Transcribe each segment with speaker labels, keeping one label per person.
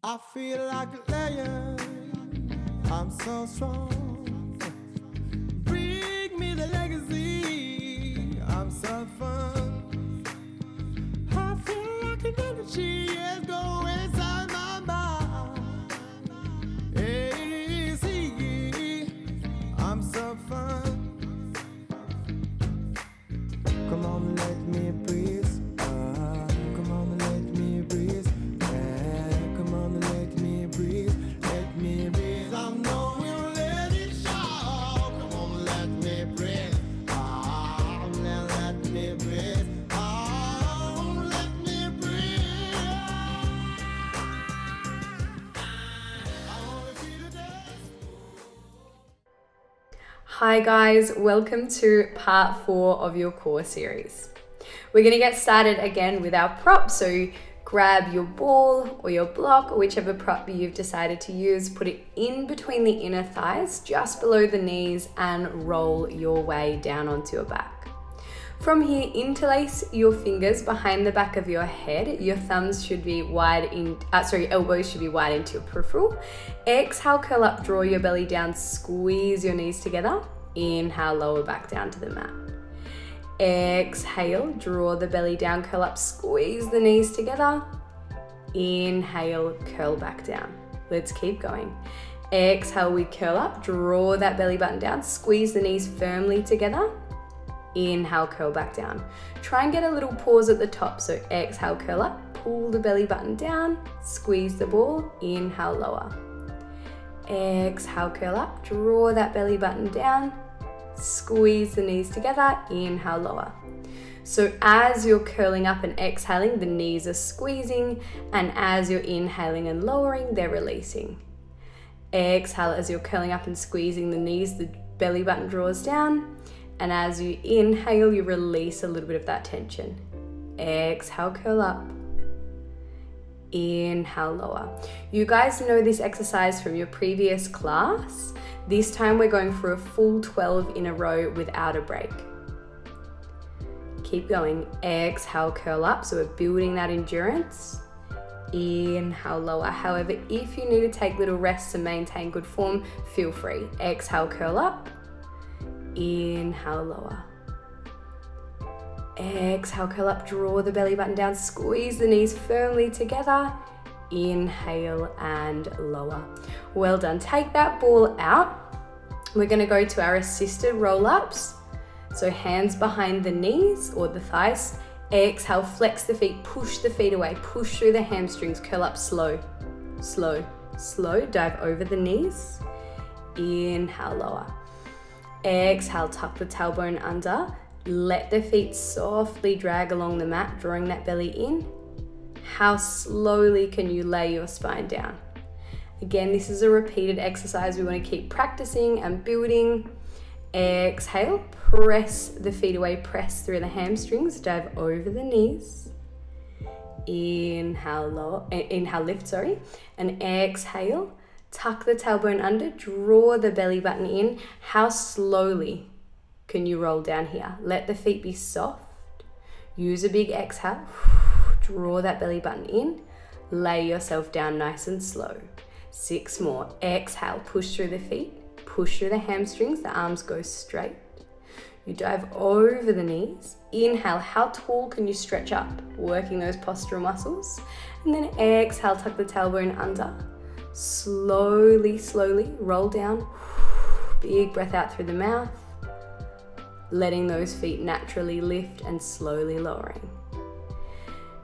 Speaker 1: I feel like a lion, I'm so strong. Bring me the legacy, I'm so fun. I feel like an energy is going inside my mind. Hey, see, I'm so fun. Come on, let me breathe. Come on, let me breathe. Come on, let me breathe. Let me breathe. I know we'll let it show. Come on, let me breathe. Let me breathe. Let me breathe. I wanna see the dance.
Speaker 2: Hi guys, welcome to part 4 of your core series. We're going to get started again with our prop, so grab your ball or your block or whichever prop you've decided to use, put it in between the inner thighs, just below the knees, and roll your way down onto your back. From here, interlace your fingers behind the back of your head. Your thumbs should be elbows should be wide into your peripheral. Exhale, curl up, draw your belly down, squeeze your knees together. Inhale, lower back down to the mat. Exhale, draw the belly down, curl up, squeeze the knees together. Inhale, curl back down. Let's keep going. Exhale, we curl up, draw that belly button down, squeeze the knees firmly together. Inhale, curl back down. Try and get a little pause at the top. So exhale, curl up, pull the belly button down, squeeze the ball, inhale, lower. Exhale, curl up, draw that belly button down, squeeze the knees together, inhale, lower. So as you're curling up and exhaling, the knees are squeezing, and as you're inhaling and lowering, they're releasing. Exhale, as you're curling up and squeezing the knees, the belly button draws down. And as you inhale, you release a little bit of that tension. Exhale, curl up. Inhale, lower. You guys know this exercise from your previous class. This time we're going for a full 12 in a row without a break. Keep going. Exhale, curl up. So we're building that endurance. Inhale, lower. However, if you need to take little rests to maintain good form, feel free. Exhale, curl up. Inhale, lower. Exhale, curl up, draw the belly button down, squeeze the knees firmly together. Inhale and lower. Well done. Take that ball out. We're going to go to our assisted roll-ups. So hands behind the knees or the thighs. Exhale, flex the feet, push the feet away, push through the hamstrings, curl up slow, slow, slow. Dive over the knees. Inhale, lower. Exhale, tuck the tailbone under. Let the feet softly drag along the mat, drawing that belly in. How slowly can you lay your spine down? Again, this is a repeated exercise. We want to keep practicing and building. Exhale, press the feet away, press through the hamstrings, dive over the knees. Inhale, lift, and exhale. Tuck the tailbone under, draw the belly button in. How slowly can you roll down here? Let the feet be soft. Use a big exhale. Draw that belly button in. Lay yourself down nice and slow. 6 more. Exhale, push through the feet. Push through the hamstrings. The arms go straight. You dive over the knees. Inhale, how tall can you stretch up? Working those postural muscles. And then exhale, tuck the tailbone under. Slowly, slowly roll down. Big breath out through the mouth. Letting those feet naturally lift and slowly lowering.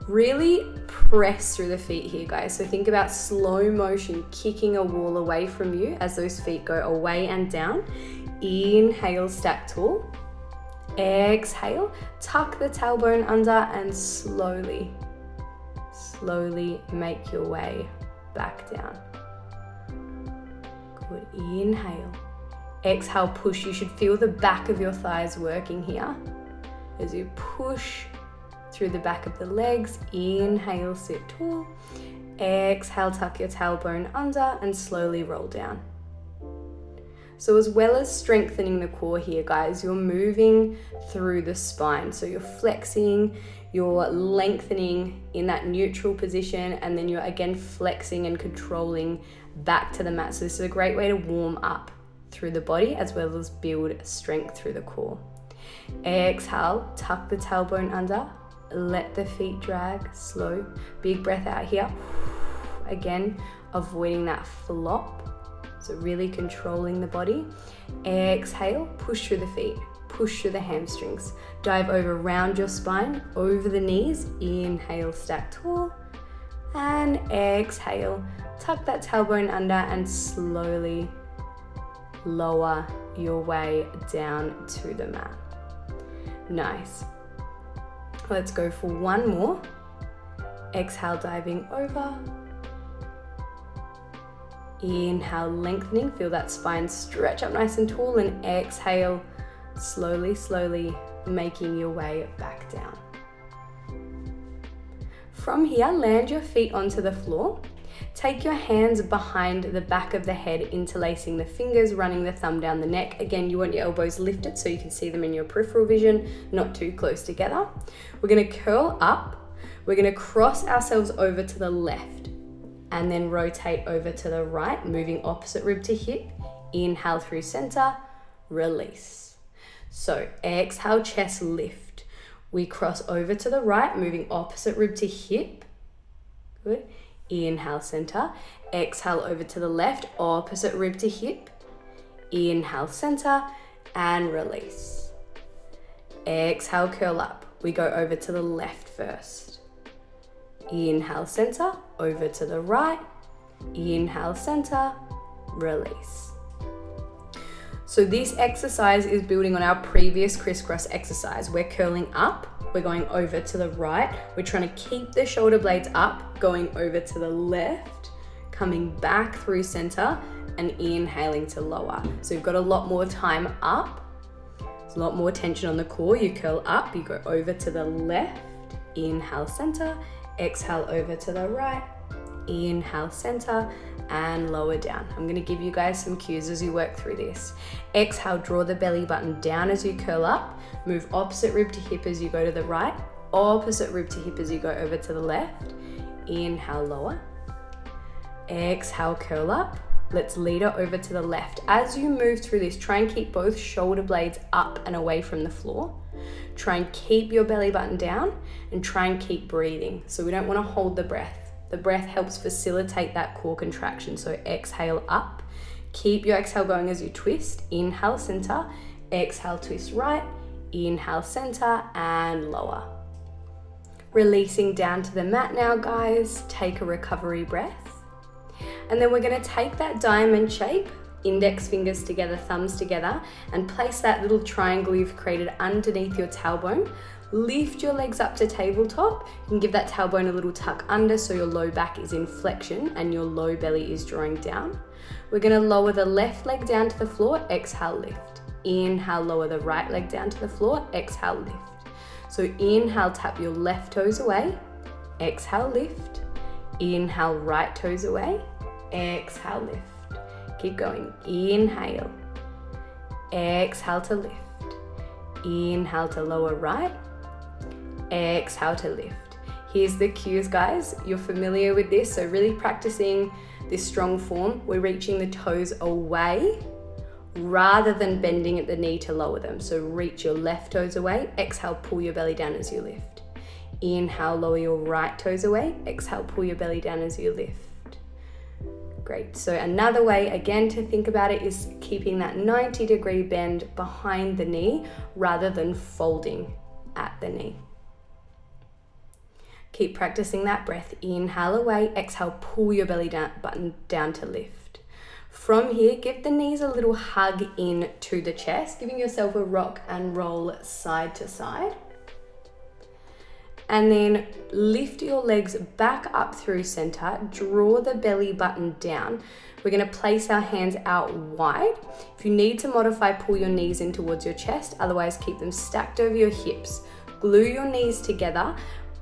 Speaker 2: Really press through the feet here, guys. So think about slow motion kicking a wall away from you as those feet go away and down. Inhale, stack tall. Exhale, tuck the tailbone under and slowly, slowly make your way back down. Good. Inhale. Exhale, push. You should feel the back of your thighs working here. As you push through the back of the legs, inhale, sit tall. Exhale, tuck your tailbone under and slowly roll down. So as well as strengthening the core here, guys, you're moving through the spine. So you're flexing, you're lengthening in that neutral position, and then you're again flexing and controlling back to the mat. So this is a great way to warm up through the body as well as build strength through the core. Exhale, tuck the tailbone under, let the feet drag, slow, big breath out here. Again, avoiding that flop. So really controlling the body. Exhale, push through the feet, push through the hamstrings. Dive over, round your spine, over the knees. Inhale, stack tall. And exhale, tuck that tailbone under and slowly lower your way down to the mat. Nice. Let's go for one more. Exhale, diving over. Inhale, lengthening, feel that spine stretch up nice and tall, and exhale, slowly, slowly making your way back down. From here, land your feet onto the floor. Take your hands behind the back of the head, interlacing the fingers, running the thumb down the neck. Again, you want your elbows lifted so you can see them in your peripheral vision, not too close together. We're gonna curl up. We're gonna cross ourselves over to the left and then rotate over to the right, moving opposite rib to hip. Inhale through center, release. So exhale, chest lift. We cross over to the right, moving opposite rib to hip. Good. Inhale, center. Exhale over to the left, opposite rib to hip. Inhale, center, and release. Exhale, curl up. We go over to the left first. Inhale, center, over to the right. Inhale, center, release. So this exercise is building on our previous crisscross exercise. We're curling up, we're going over to the right. We're trying to keep the shoulder blades up, going over to the left, coming back through center, and inhaling to lower. So you've got a lot more time up. There's a lot more tension on the core. You curl up, you go over to the left, inhale, center, exhale over to the right, inhale, center, and lower down. I'm gonna give you guys some cues as you work through this. Exhale, draw the belly button down as you curl up, move opposite rib to hip as you go to the right, opposite rib to hip as you go over to the left. Inhale, lower. Exhale, curl up. Let's leader over to the left. As you move through this, try and keep both shoulder blades up and away from the floor. Try and keep your belly button down and try and keep breathing. So we don't want to hold the breath. The breath helps facilitate that core contraction. So exhale up. Keep your exhale going as you twist. Inhale, center. Exhale, twist right. Inhale, center, and lower. Releasing down to the mat now, guys. Take a recovery breath. And then we're going to take that diamond shape, index fingers together, thumbs together, and place that little triangle you've created underneath your tailbone. Lift your legs up to tabletop. You can give that tailbone a little tuck under so your low back is in flexion and your low belly is drawing down. We're going to lower the left leg down to the floor, exhale, lift. Inhale, lower the right leg down to the floor, exhale, lift. So inhale, tap your left toes away, exhale, lift. Inhale, right toes away, exhale, lift. Keep going. Inhale, exhale to lift. Inhale to lower right, exhale to lift. Here's the cues, guys. You're familiar with this, so really practicing this strong form. We're reaching the toes away rather than bending at the knee to lower them. So reach your left toes away, exhale, pull your belly down as you lift. Inhale, lower your right toes away, exhale, pull your belly down as you lift. Great. So another way again to think about it is keeping that 90-degree bend behind the knee rather than folding at the knee. Keep practicing that breath. Inhale away, exhale, pull your belly button down to lift. From here, give the knees a little hug in to the chest, giving yourself a rock and roll side to side. And then lift your legs back up through center, draw the belly button down. We're gonna place our hands out wide. If you need to modify, pull your knees in towards your chest, otherwise keep them stacked over your hips. Glue your knees together,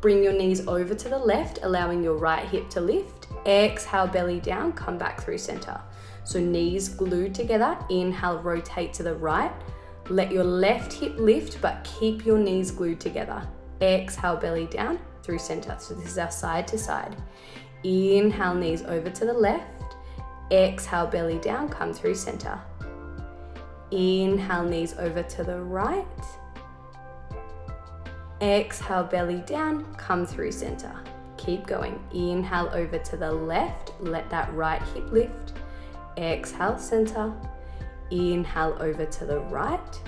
Speaker 2: bring your knees over to the left, allowing your right hip to lift. Exhale, belly down, come back through center. So knees glued together, inhale, rotate to the right. Let your left hip lift, but keep your knees glued together. Exhale, belly down through center. So this is our side to side. Inhale, knees over to the left. Exhale, belly down, come through center. Inhale, knees over to the right. Exhale, belly down, come through center. Keep going. Inhale over to the left. Let that right hip lift. Exhale, center. Inhale over to the right.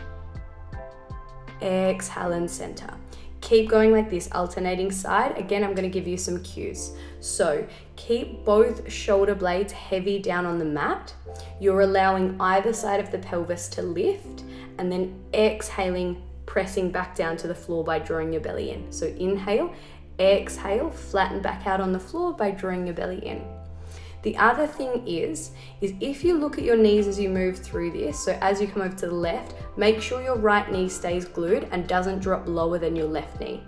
Speaker 2: Exhale and center. Keep going like this, alternating side. Again, I'm going to give you some cues. So keep both shoulder blades heavy down on the mat. You're allowing either side of the pelvis to lift, and then exhaling, pressing back down to the floor by drawing your belly in. So inhale, exhale, flatten back out on the floor by drawing your belly in. The other thing is if you look at your knees as you move through this, so as you come over to the left, make sure your right knee stays glued and doesn't drop lower than your left knee.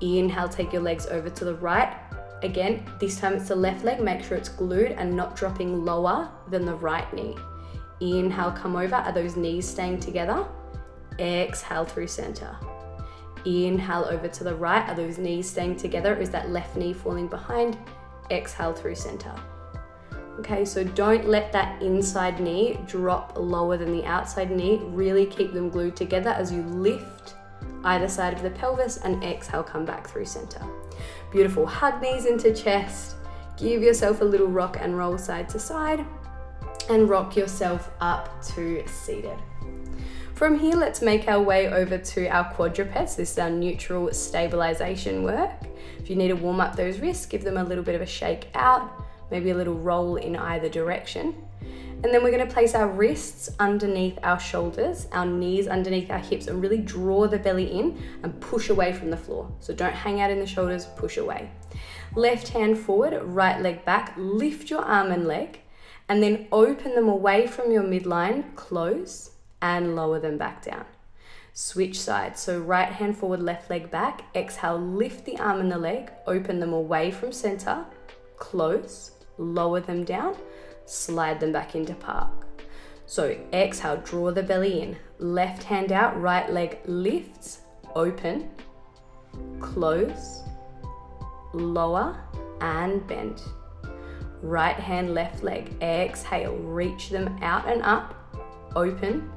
Speaker 2: Inhale, take your legs over to the right. Again, this time it's the left leg, make sure it's glued and not dropping lower than the right knee. Inhale, come over, are those knees staying together? Exhale through center. Inhale over to the right, are those knees staying together? Is that left knee falling behind? Exhale through center. Okay, so don't let that inside knee drop lower than the outside knee. Really keep them glued together as you lift either side of the pelvis and exhale, come back through center. Beautiful. Hug knees into chest. Give yourself a little rock and roll side to side and rock yourself up to seated. From here, let's make our way over to our quadrupeds. This is our neutral stabilization work. If you need to warm up those wrists, give them a little bit of a shake out, maybe a little roll in either direction. And then we're going to place our wrists underneath our shoulders, our knees underneath our hips, and really draw the belly in and push away from the floor. So don't hang out in the shoulders, push away. Left hand forward, right leg back, lift your arm and leg, and then open them away from your midline, close, and lower them back down. Switch sides. So right hand forward, left leg back. Exhale, lift the arm and the leg, open them away from center, close, lower them down, slide them back into park. So exhale, draw the belly in. Left hand out, right leg lifts, open, close, lower, and bend. Right hand, left leg. Exhale, reach them out and up, open,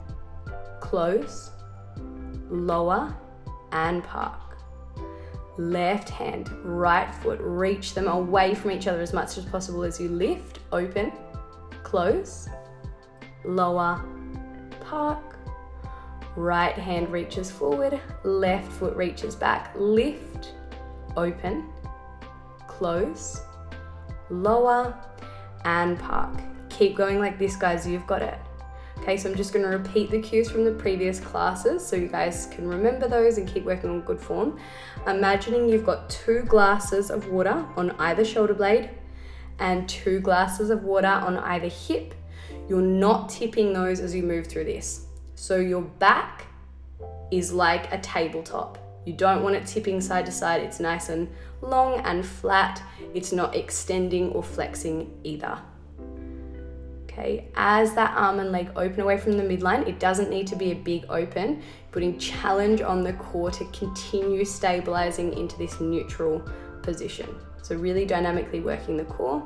Speaker 2: close, lower, and park. Left hand, right foot, reach them away from each other as much as possible as you lift, open, close, lower, park. Right hand reaches forward, left foot reaches back, lift, open, close, lower, and park. Keep going like this, guys, you've got it. Okay, so I'm just going to repeat the cues from the previous classes so you guys can remember those and keep working on good form. Imagining you've got 2 glasses of water on either shoulder blade and 2 glasses of water on either hip. You're not tipping those as you move through this. So your back is like a tabletop. You don't want it tipping side to side. It's nice and long and flat. It's not extending or flexing either. Okay, as that arm and leg open away from the midline, it doesn't need to be a big open, putting challenge on the core to continue stabilizing into this neutral position. So really dynamically working the core.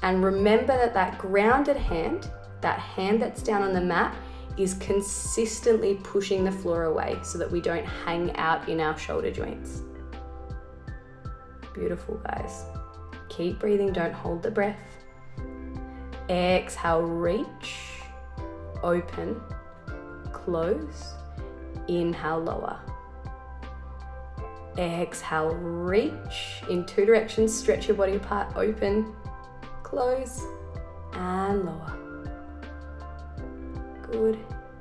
Speaker 2: And remember that grounded hand, that hand that's down on the mat, is consistently pushing the floor away so that we don't hang out in our shoulder joints. Beautiful, guys. Keep breathing, don't hold the breath. Exhale, reach, open, close, inhale, lower. Exhale, reach in 2 directions, stretch your body apart, open, close, and lower. Good.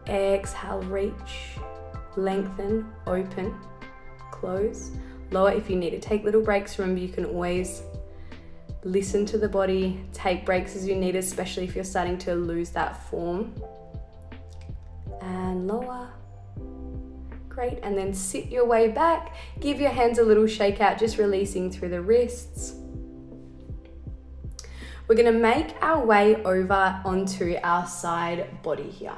Speaker 2: Exhale, reach, lengthen, open, close, lower. If you need to take little breaks, remember you can always listen to the body, take breaks as you need, especially if you're starting to lose that form. And lower. Great, and then sit your way back. Give your hands a little shake out, just releasing through the wrists. We're gonna make our way over onto our side body here.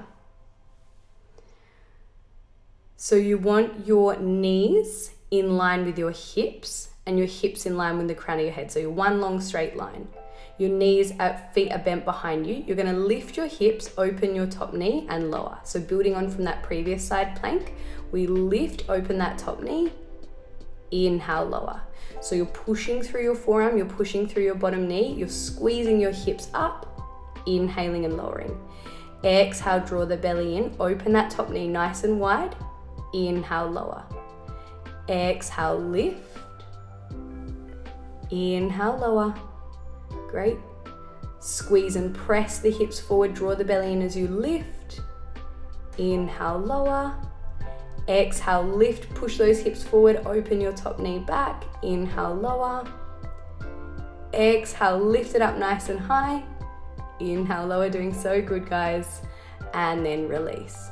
Speaker 2: So you want your knees in line with your hips and your hips in line with the crown of your head. So you're one long straight line. Your feet are bent behind you. You're gonna lift your hips, open your top knee and lower. So building on from that previous side plank, we lift, open that top knee, inhale, lower. So you're pushing through your forearm, you're pushing through your bottom knee, you're squeezing your hips up, inhaling and lowering. Exhale, draw the belly in, open that top knee nice and wide, inhale, lower. Exhale, lift, inhale, lower. Great. Squeeze and press the hips forward, draw the belly in as you lift. Inhale, lower. Exhale, lift, push those hips forward, open your top knee back. Inhale, lower. Exhale, lift it up nice and high. Inhale, lower, doing so good, guys. And then release.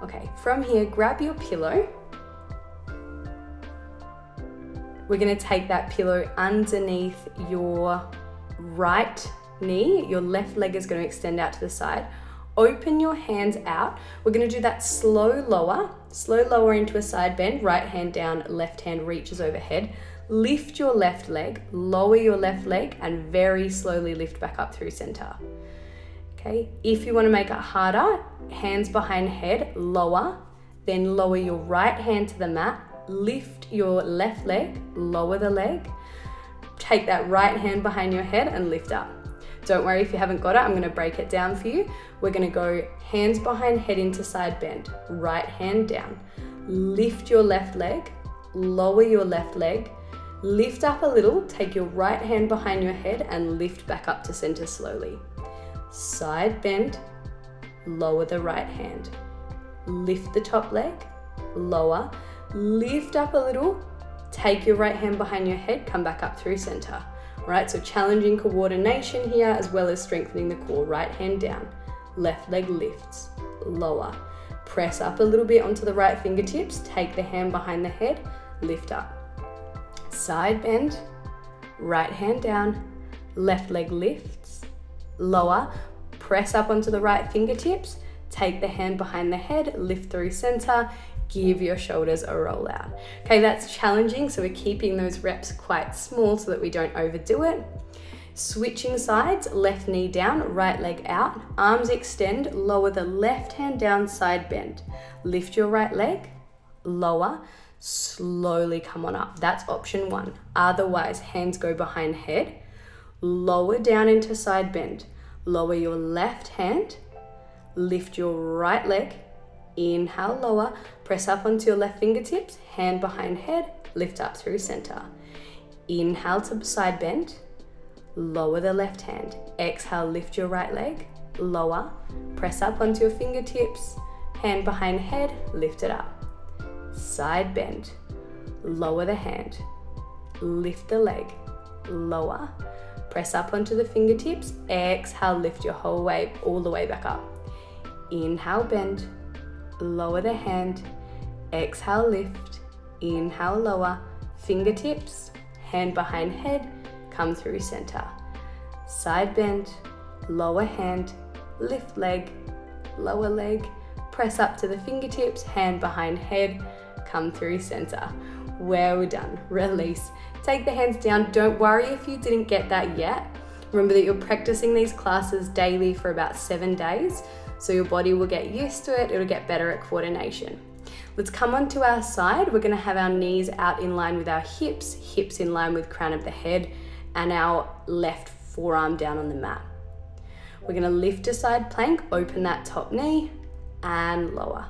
Speaker 2: Okay, from here, grab your pillow. We're gonna take that pillow underneath your right knee. Your left leg is gonna extend out to the side. Open your hands out. We're gonna do that slow lower into a side bend, right hand down, left hand reaches overhead. Lift your left leg, lower your left leg, and very slowly lift back up through center. Okay, if you wanna make it harder, hands behind head, lower, then lower your right hand to the mat, lift your left leg, lower the leg, take that right hand behind your head and lift up. Don't worry if you haven't got it, I'm gonna break it down for you. We're gonna go hands behind head into side bend, right hand down, lift your left leg, lower your left leg, lift up a little, take your right hand behind your head and lift back up to center slowly. Side bend, lower the right hand, lift the top leg, lower, lift up a little, take your right hand behind your head, come back up through center. All right, so challenging coordination here as well as strengthening the core. Right hand down, left leg lifts, lower. Press up a little bit onto the right fingertips, take the hand behind the head, lift up. Side bend, right hand down, left leg lifts, lower. Press up onto the right fingertips, take the hand behind the head, lift through center, give your shoulders a roll out. Okay, that's challenging, so we're keeping those reps quite small so that we don't overdo it. Switching sides, left knee down, right leg out, arms extend, lower the left hand down, side bend. Lift your right leg, lower, slowly come on up. That's option one. Otherwise, hands go behind head, lower down into side bend. Lower your left hand, lift your right leg, inhale, lower, press up onto your left fingertips, hand behind head, lift up through center. Inhale to side bend, lower the left hand. Exhale, lift your right leg, lower, press up onto your fingertips, hand behind head, lift it up. Side bend, lower the hand, lift the leg, lower, press up onto the fingertips, exhale, lift your whole way, all the way back up. Inhale, bend, lower the hand, exhale, lift, inhale, lower, fingertips, hand behind head, come through center. Side bend, lower hand, lift leg, lower leg, press up to the fingertips, hand behind head, come through center. Well done, release. Take the hands down. Don't worry if you didn't get that yet. Remember that you're practicing these classes daily for about 7 days, so your body will get used to it, it'll get better at coordination. Let's come onto our side. We're gonna have our knees out in line with our hips, hips in line with crown of the head, and our left forearm down on the mat. We're gonna lift a side plank, open that top knee, and lower.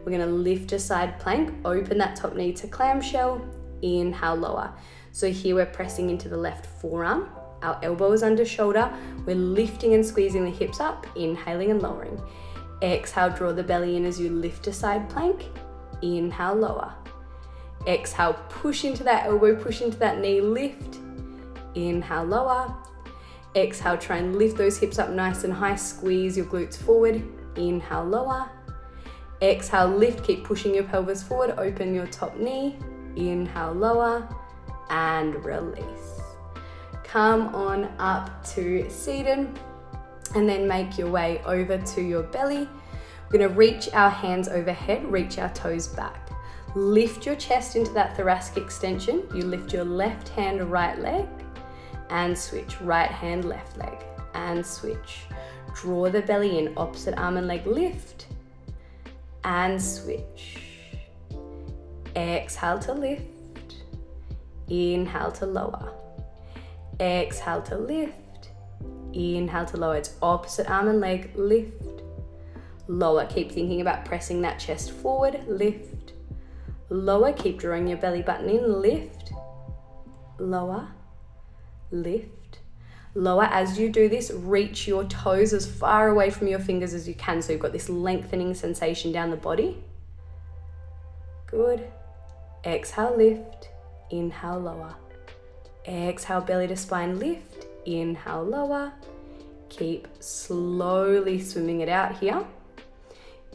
Speaker 2: We're gonna lift a side plank, open that top knee to clamshell, inhale, lower. So here we're pressing into the left forearm, our elbow is under shoulder, we're lifting and squeezing the hips up, inhaling and lowering. Exhale, draw the belly in as you lift a side plank, inhale, lower. Exhale, push into that elbow, push into that knee, lift, inhale, lower. Exhale, try and lift those hips up nice and high, squeeze your glutes forward, inhale, lower. Exhale, lift, keep pushing your pelvis forward, open your top knee, inhale, lower, and release. come on up to seated, and then make your way over to your belly. We're gonna reach our hands overhead, reach our toes back. Lift your chest into that thoracic extension. You lift your left hand, right leg, and switch. Right hand, left leg, and switch. Draw the belly in, opposite arm and leg lift, and switch. Exhale to lift, inhale to lower. Exhale to lift, inhale to lower. It's opposite arm and leg, lift, lower. Keep thinking about pressing that chest forward, lift, lower. Keep drawing your belly button in, lift, lower, lift, lower. As you do this, reach your toes as far away from your fingers as you can, so you've got this lengthening sensation down the body. Good. Exhale, lift, inhale, lower. Exhale, belly to spine, lift, inhale, lower. Keep slowly swimming it out here.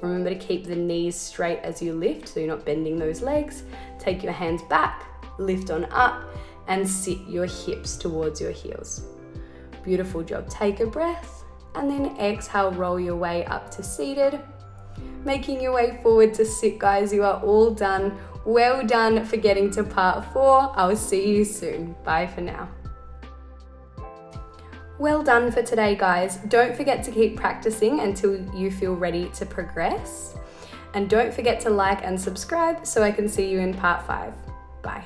Speaker 2: Remember to keep the knees straight as you lift, so you're not bending those legs. Take your hands back, lift on up, and sit your hips towards your heels. Beautiful job. Take a breath, and then exhale, roll your way up to seated. Making your way forward to sit, guys. You are all done. Well done for getting to part 4. I will see you soon. Bye for now. Well done for today, guys. Don't forget to keep practicing until you feel ready to progress. And don't forget to like and subscribe so I can see you in part 5. Bye.